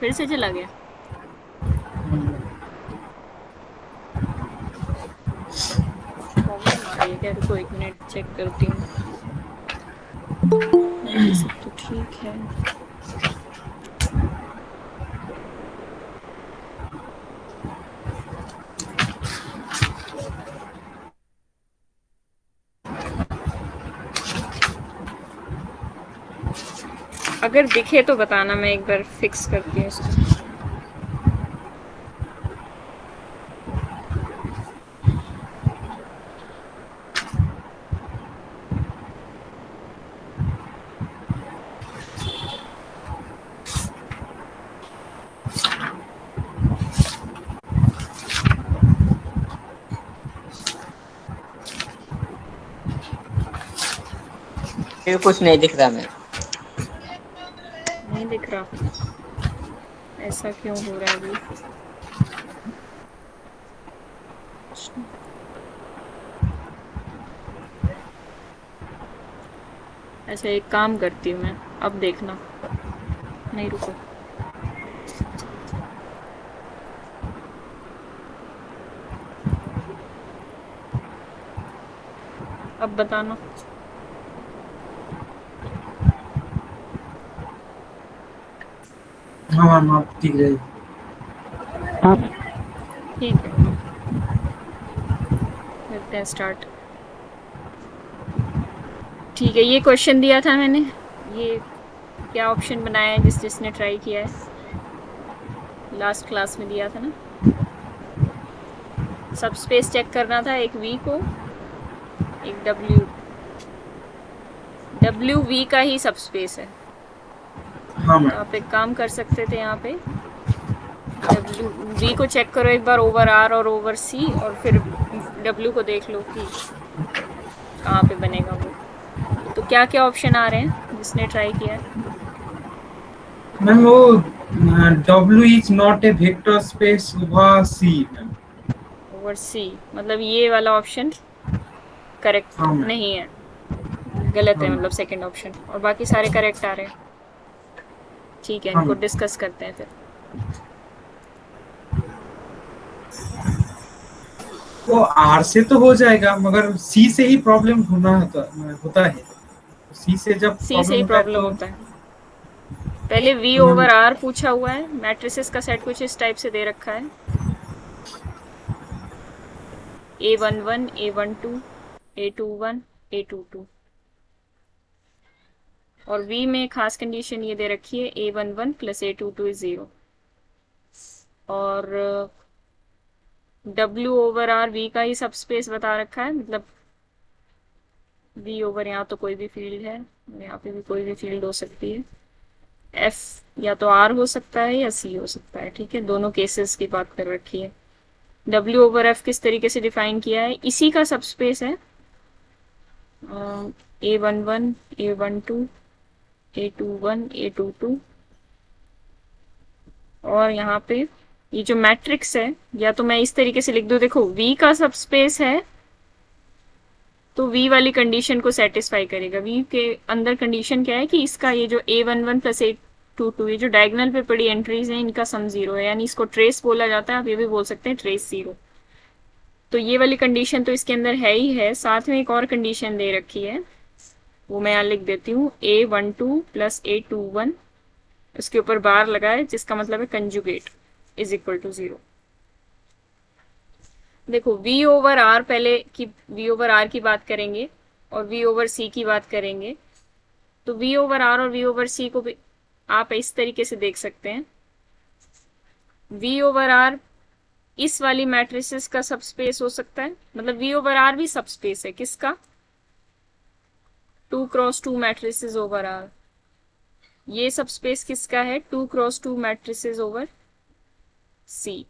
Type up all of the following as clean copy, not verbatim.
फिर से चला गया। प्रॉब्लम आ रही है क्या? रुको 1 मिनट चेक करती हूँ। बाकी सब तो ठीक है। अगर दिखे तो बताना, मैं एक बार फिक्स करती हूँ इसको। फिर कुछ नहीं दिख रहा मैं। नहीं दिख रहा? ऐसा क्यों हो रहा है अभी? अच्छा, एक काम करती हूँ मैं, अब देखना। नहीं, रुको। अब बताना। हाँ मैम आप दिख रही। ठीक है, करते हैं स्टार्ट। ठीक है, ये क्वेश्चन दिया था मैंने। ये क्या ऑप्शन बनाया है जिसने ट्राई किया है? लास्ट क्लास में दिया था ना। सब स्पेस चेक करना था, एक वी को, एक डब्ल्यू। डब्ल्यू वी का ही सब स्पेस है। हाँ तो मैम। आप एक काम कर सकते थे, यहाँ पे डब्ल्यू वी को चेक करो एक बार ओवर आर और ओवर सी, और फिर डब्ल्यू को देख लो कि कहाँ पे बनेगा वो। तो क्या क्या ऑप्शन आ रहे हैं जिसने ट्राई किया है? मैम वो W is not a vector space over C ma'am. Over C, मतलब ये वाला ऑप्शन करेक्ट हाँ मैम। नहीं है, गलत हाँ है, मतलब मैम। सेकंड ऑप्शन, और बाकी सारे करेक्ट आ रहे हैं। ठीक है, हाँ इनको मैम। डिस्कस करते हैं फिर। वो आर से तो हो जाएगा मगर सी से ही प्रॉब्लम होता है। सी से जब सी से प्रॉब्लम ही होता है प्रॉब्लम तो होता है। पहले वी मैम। ओवर आर पूछा हुआ है, मैट्रिसेस का सेट कुछ इस टाइप से दे रखा है। A11, A12, A21, A22, और वी में खास कंडीशन ये दे रखी है A11 प्लस A22 इज 0। और W ओवर आर वी का ही सब स्पेस बता रखा है, मतलब वी ओवर यहाँ तो कोई भी फील्ड है, यहाँ पे भी कोई भी फील्ड हो सकती है। एफ या तो आर हो सकता है या सी हो सकता है, ठीक है, दोनों केसेस की बात कर रखी है। W ओवर एफ किस तरीके से डिफाइन किया है, इसी का सब स्पेस है। A11, A12, A21, A22, और यहाँ पे ये जो मैट्रिक्स है, या तो मैं इस तरीके से लिख दूं, देखो V का सब स्पेस है तो V वाली कंडीशन को सेटिस्फाई करेगा। V के अंदर कंडीशन क्या है कि इसका ये जो A11 प्लस A22, ये जो डायगोनल पे पड़ी एंट्रीज हैं, इनका सम 0 है, यानी इसको ट्रेस बोला जाता है, आप ये भी बोल सकते हैं ट्रेस 0। तो ये वाली कंडीशन तो इसके अंदर है ही है, साथ में एक और कंडीशन दे रखी है, वो मैं यहाँ लिख देती हूँ, A12 प्लस A21, उसके ऊपर बार लगाए जिसका मतलब है कंजुगेट इज इक्वल टू 0। देखो वी ओवर आर पहले की, वी ओवर आर की बात करेंगे और वी ओवर सी की बात करेंगे। तो वी ओवर आर और वी ओवर सी को भी आप इस तरीके से देख सकते हैं। वी ओवर आर इस वाली मैट्रिसेस का सबस्पेस हो सकता है, मतलब वी ओवर आर भी सबस्पेस है किसका, 2x2 मैट्रिसेस ओवर आर। ये सबस्पेस किसका है, 2x2 मैट्रिसेस ओवर सी।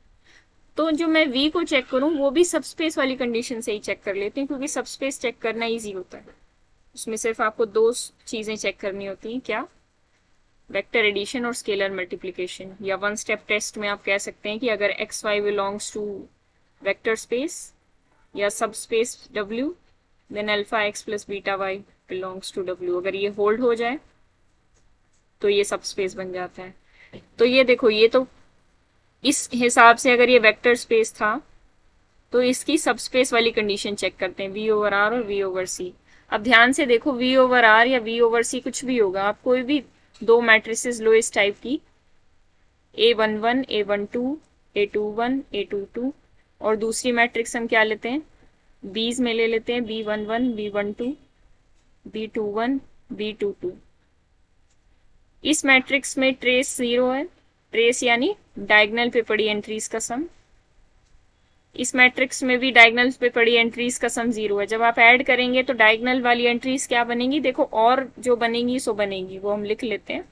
तो जो मैं V को चेक करूं वो भी सबस्पेस वाली कंडीशन से ही चेक कर लेती हूँ, क्योंकि सबस्पेस चेक करना इजी होता है। उसमें सिर्फ आपको दो चीजें चेक करनी होती हैं, क्या, वेक्टर एडिशन और स्केलर मल्टीप्लिकेशन। या वन स्टेप टेस्ट में आप कह सकते हैं कि अगर x y belongs to vector space या subspace W, then alpha x plus beta y belongs to W, अगर ये होल्ड हो जाए तो ये सब स्पेस बन जाता है। तो ये देखो, ये तो इस हिसाब से अगर ये वेक्टर स्पेस था तो इसकी सबस्पेस वाली कंडीशन चेक करते हैं, वी ओवर आर और वी ओवर सी। अब ध्यान से देखो, वी ओवर आर या वी ओवर सी कुछ भी होगा, आप कोई भी दो मैट्रिसेस लो इस टाइप की, A11 A12 A21 A22, और दूसरी मैट्रिक्स हम क्या लेते हैं, बीज में ले लेते हैं B11 B12 B21 B22। इस मैट्रिक्स में ट्रेस 0 है, ट्रेस यानी डायगोनल पे पड़ी एंट्रीज का सम। इस मैट्रिक्स में भी डायगोनल पे पड़ी एंट्रीज का सम 0 है। जब आप ऐड करेंगे तो डायगोनल वाली एंट्रीज क्या बनेंगी, देखो, और जो बनेंगी सो बनेंगी, वो हम लिख लेते हैं।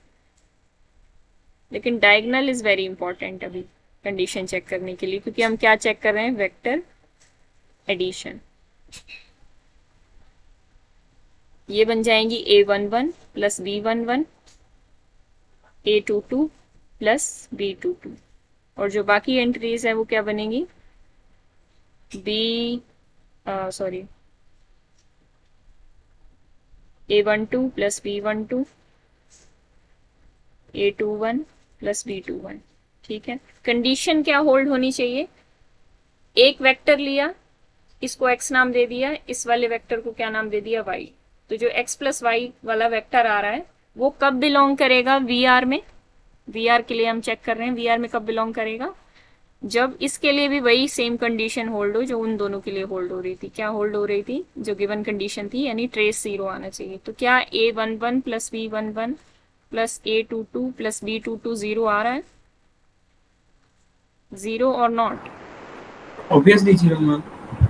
लेकिन डायगोनल इज वेरी इंपॉर्टेंट अभी कंडीशन चेक करने के लिए, क्योंकि हम क्या चेक कर रहे हैं, वेक्टर एडिशन। ये बन जाएंगी A11 plus B11 A22 plus B22, और जो बाकी एंट्रीज है वो क्या बनेंगी, sorry A12 plus B12 A21 plus B21। ठीक है, कंडीशन क्या होल्ड होनी चाहिए, एक वेक्टर लिया, इसको x नाम दे दिया, इस वाले वेक्टर को क्या नाम दे दिया, y। तो जो x प्लस वाई वाला वेक्टर आ रहा है वो कब बिलोंग करेगा, VR में। VR के लिए हम चेक कर रहे हैं, VR में कब बिलोंग करेगा, जब इसके लिए भी वही सेम कंडीशन होल्ड हो जो उन दोनों के लिए होल्ड हो रही थी। क्या होल्ड हो रही थी, जो गिवन कंडीशन थी, यानी ट्रेस 0 आना चाहिए। तो क्या A11 plus B11 plus A22 plus B22 0 आ रहा है, 0 और नॉट, ऑब्वियसली 0 मैम।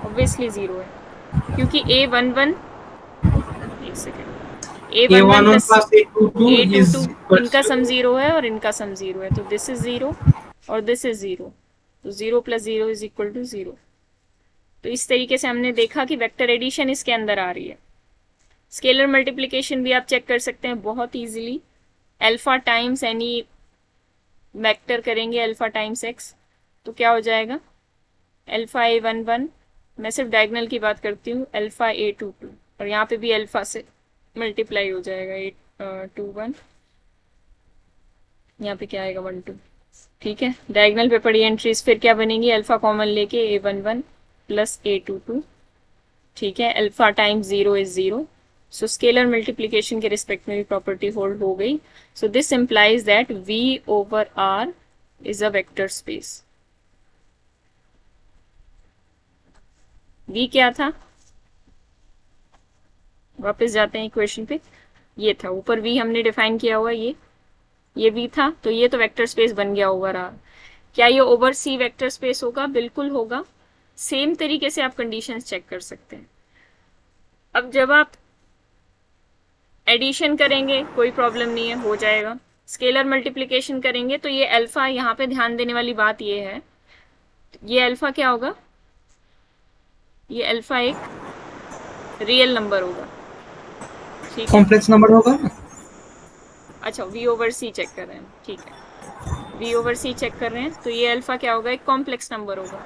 ऑब्वियसली 0 है, क्योंकि A11, एक second, A11 A11 plus plus A22 is A22 equals इनका to सम 0 है और इनका सम 0 है, तो दिस इज 0 और दिस इज 0, तो 0 प्लस 0 इज इक्वल टू 0। तो इस तरीके से हमने देखा कि वेक्टर एडिशन इसके अंदर आ रही है। स्केलर मल्टीप्लिकेशन भी आप चेक कर सकते हैं बहुत easily, alpha times any vector करेंगे, अल्फा टाइम्स x, तो क्या हो जाएगा, अल्फा A11, मैं सिर्फ डायगोनल की बात करती हूँ, अल्फा A22, और यहाँ पे भी अल्फा से मल्टीप्लाई हो जाएगा, 821, यहाँ पे क्या आएगा 12। ठीक है, डायगोनल पे पड़ी एंट्रीज फिर क्या बनेंगी, अल्फा कॉमन लेके A11 प्लस A22। ठीक है, alpha times 0 is 0, so scalar multiplication के रिस्पेक्ट में भी प्रॉपर्टी होल्ड हो गई। So this implies that V over R is a vector space. V क्या था, वापस जाते हैं इक्वेशन पे, ये था ऊपर V हमने डिफाइन किया हुआ, ये V था, तो ये तो वेक्टर स्पेस बन गया ओवर R। क्या ये ओवर C वेक्टर स्पेस होगा, बिल्कुल होगा। सेम तरीके से आप कंडीशंस चेक कर सकते हैं। अब जब आप एडिशन करेंगे कोई प्रॉब्लम नहीं है, हो जाएगा। स्केलर मल्टीप्लिकेशन करेंगे तो ये अल्फा, यहाँ पे ध्यान देने वाली बात ये है, ये अल्फा क्या होगा, ये अल्फा एक रियल नंबर होगा, ठीक है, कॉम्प्लेक्स नंबर होगा। अच्छा V ओवर C चेक कर रहे हैं, ठीक है, V ओवर C चेक कर रहे हैं, तो ये अल्फा क्या होगा, एक कॉम्प्लेक्स नंबर होगा।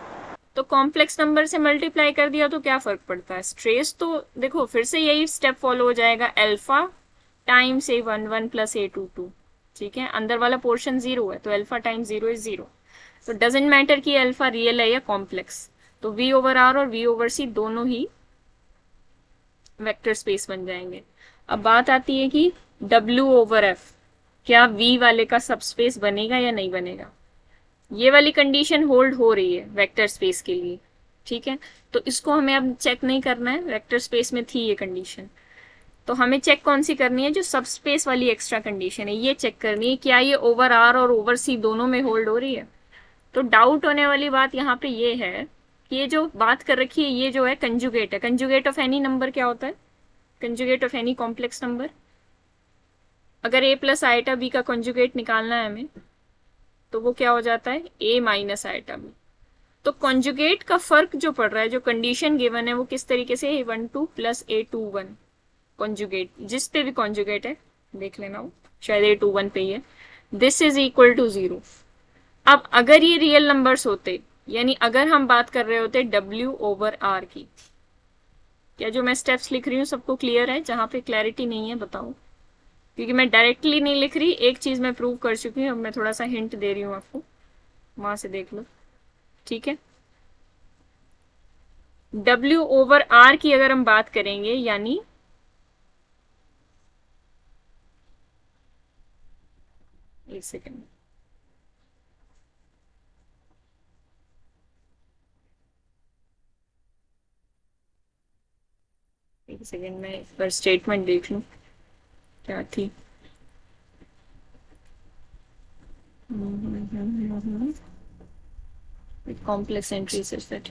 तो कॉम्प्लेक्स नंबर से मल्टीप्लाई कर दिया तो क्या फर्क पड़ता है, ट्रेस तो देखो फिर से यही स्टेप फॉलो हो जाएगा, alpha times A11 plus A22। ठीक है, अंदर वाला पोर्शन 0 है, तो अल्फा टाइम्स 0 इज 0, तो डजेंट मैटर कि अल्फा रियल है या कॉम्प्लेक्स, तो V ओवर R और V ओवर C दोनों ही वेक्टर स्पेस बन जाएंगे। अब बात आती है कि W ओवर F, क्या V वाले का सबस्पेस बनेगा या नहीं बनेगा। ये वाली कंडीशन होल्ड हो रही है वेक्टर स्पेस के लिए, ठीक है, तो इसको हमें अब चेक नहीं करना है, वेक्टर स्पेस में थी ये कंडीशन, तो हमें चेक कौन सी करनी है, जो सबस्पेस वाली एक्स्ट्रा कंडीशन है, ये चेक करनी है, क्या ये ओवर R और ओवर C दोनों में होल्ड हो रही है। तो डाउट होने वाली बात यहाँ पे ये है कि ये जो बात कर रखी है, ये जो है कंजुगेट है। कंजुगेट ऑफ एनी नंबर क्या होता है, conjugate of any complex number. अगर A प्लस आइटा B का कंजुगेट निकालना है हमें, तो वो क्या हो जाता है, A माइनस आइटा B। तो कॉन्जुगेट का फर्क जो पड़ रहा है, जो कंडीशन गिवन है वो किस तरीके से, A12 प्लस A21 कॉन्जुगेट, जिस पे भी कॉन्जुगेट है देख लेना, वो शायद A21 पे ही है, दिस इज इक्वल टू 0। अब अगर ये रियल नंबर्स होते, यानी अगर हम बात कर रहे होते W ओवर R की, क्या जो मैं स्टेप्स लिख रही हूँ सबको क्लियर है, जहां पे क्लैरिटी नहीं है बताओ, क्योंकि मैं डायरेक्टली नहीं लिख रही, एक चीज मैं प्रूव कर चुकी हूँ, अब मैं थोड़ा सा हिंट दे रही हूँ आपको, वहां से देख लो। ठीक है, W/R की अगर हम बात करेंगे, यानी एक सेकेंड, मैं एक बार स्टेटमेंट देख लूं क्या थी। कॉम्प्लेक्स एंट्रीज इज दैट,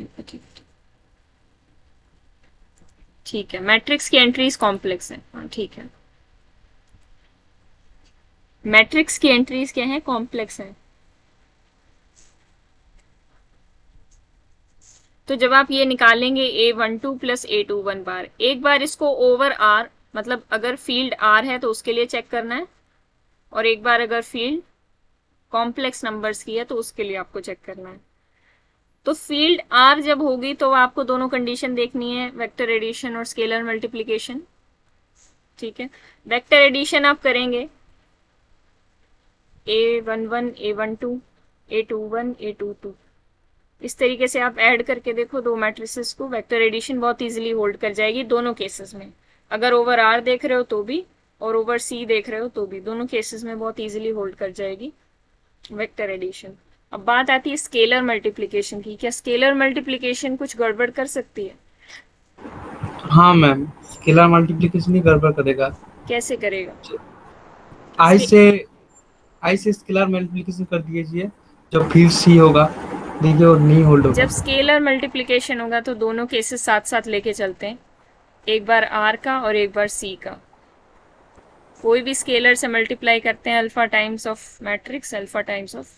ठीक है, मैट्रिक्स की एंट्रीज कॉम्प्लेक्स है, हाँ ठीक है, मैट्रिक्स की एंट्रीज क्या है, कॉम्प्लेक्स है। तो जब आप ये निकालेंगे A12 प्लस A21 बार, एक बार इसको ओवर आर, मतलब अगर फील्ड आर है तो उसके लिए चेक करना है, और एक बार अगर फील्ड कॉम्प्लेक्स नंबर्स की है तो उसके लिए आपको चेक करना है। तो फील्ड आर जब होगी तो आपको दोनों कंडीशन देखनी है, वेक्टर एडिशन और स्केलर मल्टीप्लीकेशन। ठीक है, वेक्टर एडिशन आप करेंगे A11 A12 A21 A22, इस तरीके से आप ऐड करके देखो दो मैट्रिसेस को, वेक्टर एडिशन बहुत इजीली होल्ड कर जाएगी दोनों केसेस में। अगर ओवर आर देख रहे हो तो भी, और ओवर सी देख रहे हो तो भी, दोनों केसेस में बहुत इजीली होल्ड कर जाएगी वेक्टर एडिशन। अब बात आती है स्केलर मल्टीप्लिकेशन की, क्या स्केलर मल्टीप्लिकेशन कुछ गड़बड़ कर सकती है? हाँ मैम, स्केलर मल्टीप्लिकेशन ही गड़बड़ करेगा। कैसे करेगा? आई स्के- से आई से स्केलर मल्टीप्लिकेशन कर दीजिए, जब फिर सी होगा देखिए वो नहीं होल्ड होगा। जब स्केलर मल्टीप्लिकेशन होगा तो दोनों केसेस साथ साथ लेके चलते हैं, एक बार आर का और एक बार सी का। कोई भी स्केलर से मल्टीप्लाई करते हैं alpha times of matrix, alpha times of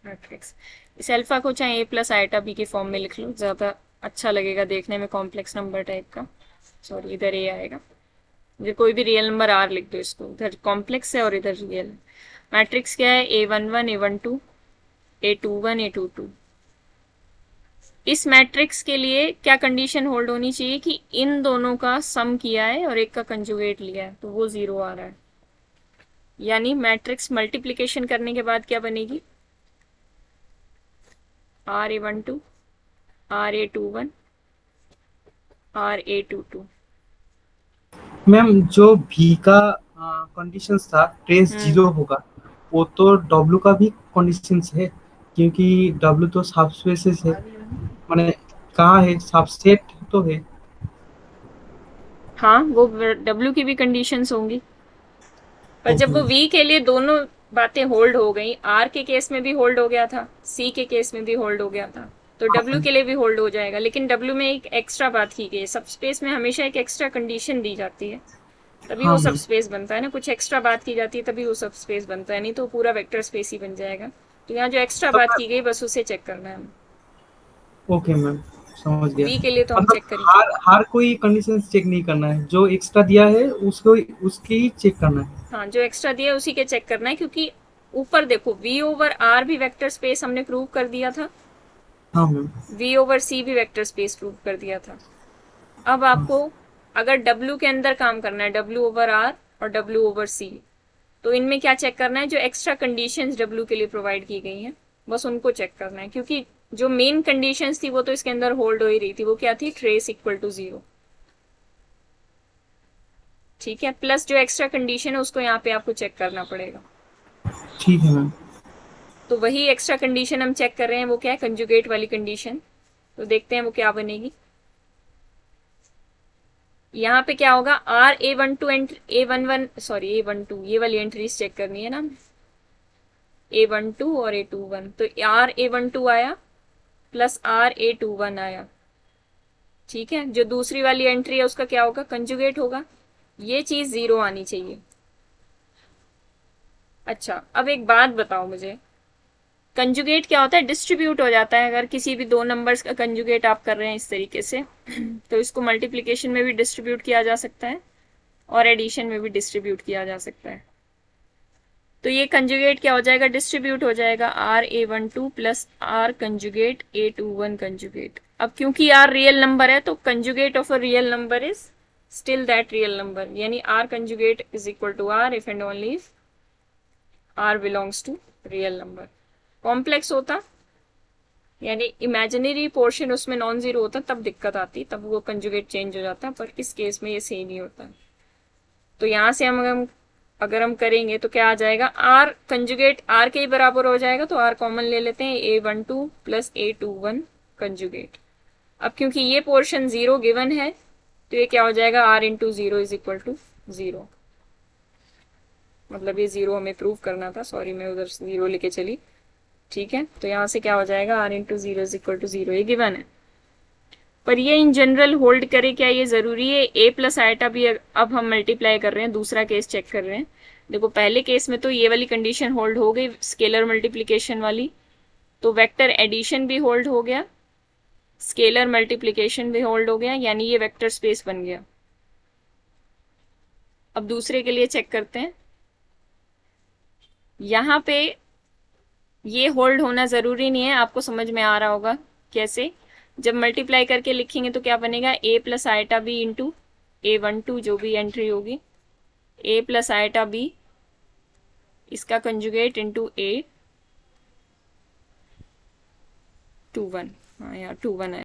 matrix. इस अल्फा को चाहे A प्लस आइटा बी के फॉर्म में लिख लो, ज़्यादा अच्छा लगेगा देखने में, कॉम्प्लेक्स नंबर टाइप का। सॉरी, इधर A आएगा, ये कोई भी रियल नंबर R लिख दो इसको, इधर कॉम्प्लेक्स है और इधर रियल है। मैट्रिक्स क्या है? A11 A12 A21 A22। इस मैट्रिक्स के लिए क्या कंडीशन होल्ड होनी चाहिए कि इन दोनों का सम किया है और एक का कंजुगेट लिया है, तो वो 0 आ रहा है। यानी मैट्रिक्स मल्टीप्लिकेशन करने के बाद क्या बनेगी? RA12 RA21 RA22। मैम जो भी का कंडीशन था ट्रेस जीरो होगा, वो तो डब्ल्यू का भी कंडीशन है, क्योंकि डब्ल्यू तो सबस्पेसेस है, माने कहाँ है, सबसेट तो है। हाँ, वो W की भी कंडीशंस होंगी, पर जब वो V के लिए दोनों बातें होल्ड हो गई, R के केस में भी होल्ड हो गया था, C के केस में भी होल्ड हो गया था, तो W के लिए भी होल्ड हो जाएगा। लेकिन W में एक एक्स्ट्रा बात की गई है, सब स्पेस में हमेशा एक एक्स्ट्रा कंडीशन दी जाती है, तभी वो हाँ सब मैम, स्पेस बनता है ना, कुछ एक्स्ट्रा बात की जाती है तभी वो सब स्पेस बनता है, नहीं तो पूरा वेक्टर स्पेस ही बन जाएगा। तो यहाँ जो एक्स्ट्रा तो बात की गई बस उसे चेक करना है। ओके मैम, समझ गया। V के लिए तो हम मतलब चेक करेंगे। हर हर कोई कंडीशन चेक नहीं करना है, जो एक्स्ट्रा दिया है उसको उसकी ही चेक करना है। हाँ, जो एक्स्ट्रा दिया है उसी के चेक करना है, क्योंकि ऊपर देखो V/R भी वेक्टर स्पेस हमने प्रूव कर दिया था, हाँ मैम। V/C भी वेक्टर स्पेस प्रूव कर दिया था। अब हाँ आपको अगर W के अंदर काम करना है, W/R और W/C, तो इनमें क्या चेक करना है? जो एक्स्ट्रा कंडीशंस W के लिए प्रोवाइड की गई हैं बस उनको चेक करना है, क्योंकि जो मेन कंडीशंस थी वो तो इसके अंदर होल्ड हो ही रही थी। वो क्या थी? Trace equal to 0। ठीक है, प्लस जो एक्स्ट्रा कंडीशन है उसको यहाँ पे आपको चेक करना पड़ेगा। ठीक है मैम। तो वही एक्स्ट्रा कंडीशन हम चेक कर रहे हैं, वो क्या है? कंजुगेट वाली कंडीशन। तो देखते हैं वो क्या बनेगी। यहाँ पे क्या होगा? A12 A11 सॉरी A12, ये वाली एंट्रीज चेक करनी है ना, A12 और A21। तो A12 आया प्लस A21 आया। ठीक है, जो दूसरी वाली एंट्री है उसका क्या होगा? कंजुगेट होगा। ये चीज 0 आनी चाहिए। अच्छा, अब एक बात बताओ मुझे, कंजुगेट क्या होता है? डिस्ट्रीब्यूट हो जाता है। अगर किसी भी दो नंबर्स का कंजुगेट आप कर रहे हैं इस तरीके से, तो इसको मल्टीप्लिकेशन में भी डिस्ट्रीब्यूट किया जा सकता है और एडिशन में भी डिस्ट्रीब्यूट किया जा सकता है। तो ये कंजुगेट क्या हो जाएगा? डिस्ट्रीब्यूट हो जाएगा RA12 plus R conjugate A21 conjugate. अब क्योंकि R रियल नंबर है तो conjugate of a real number is still that real number, यानी R conjugate is equal to R if and only if R belongs to real number. Complex होता यानी imaginary portion उसमें non zero होता तब दिक्कत आती, तब वो कंजुगेट चेंज हो जाता, पर इस केस में ये सेम ही होता। तो यहाँ से हम अगर हम करेंगे तो क्या आ जाएगा, आर कंजुगेट आर के ही बराबर हो जाएगा, तो आर कॉमन ले लेते हैं, A12 प्लस A21 कंजुगेट। अब क्योंकि ये पोर्शन जीरो गिवन है तो ये क्या हो जाएगा, R into zero is equal to zero. मतलब ये जीरो हमें प्रूव करना था, सॉरी मैं उधर जीरो लेके चली, ठीक है। तो यहाँ से क्या हो जाएगा, R into zero is equal to zero, ये गिवन है। पर ये इन जनरल होल्ड करे, क्या ये जरूरी है, ए प्लस आइटा भी अब हम मल्टीप्लाई कर रहे हैं, दूसरा केस चेक कर रहे हैं। देखो पहले केस में तो ये वाली कंडीशन होल्ड हो गई, स्केलर मल्टीप्लीकेशन वाली, तो वेक्टर एडिशन भी होल्ड हो गया, स्केलर मल्टीप्लीकेशन भी होल्ड हो गया, यानी ये वेक्टर स्पेस बन गया। अब दूसरे के लिए चेक करते हैं। यहाँ पे ये होल्ड होना जरूरी नहीं है, आपको समझ में आ रहा होगा कैसे। जब मल्टीप्लाई करके लिखेंगे तो क्या बनेगा, a plus iota b into A12 जो भी एंट्री होगी, ए प्लस आइटा बी इसका कंजुगेट इंटू A21, हाँ यहाँ 21 है।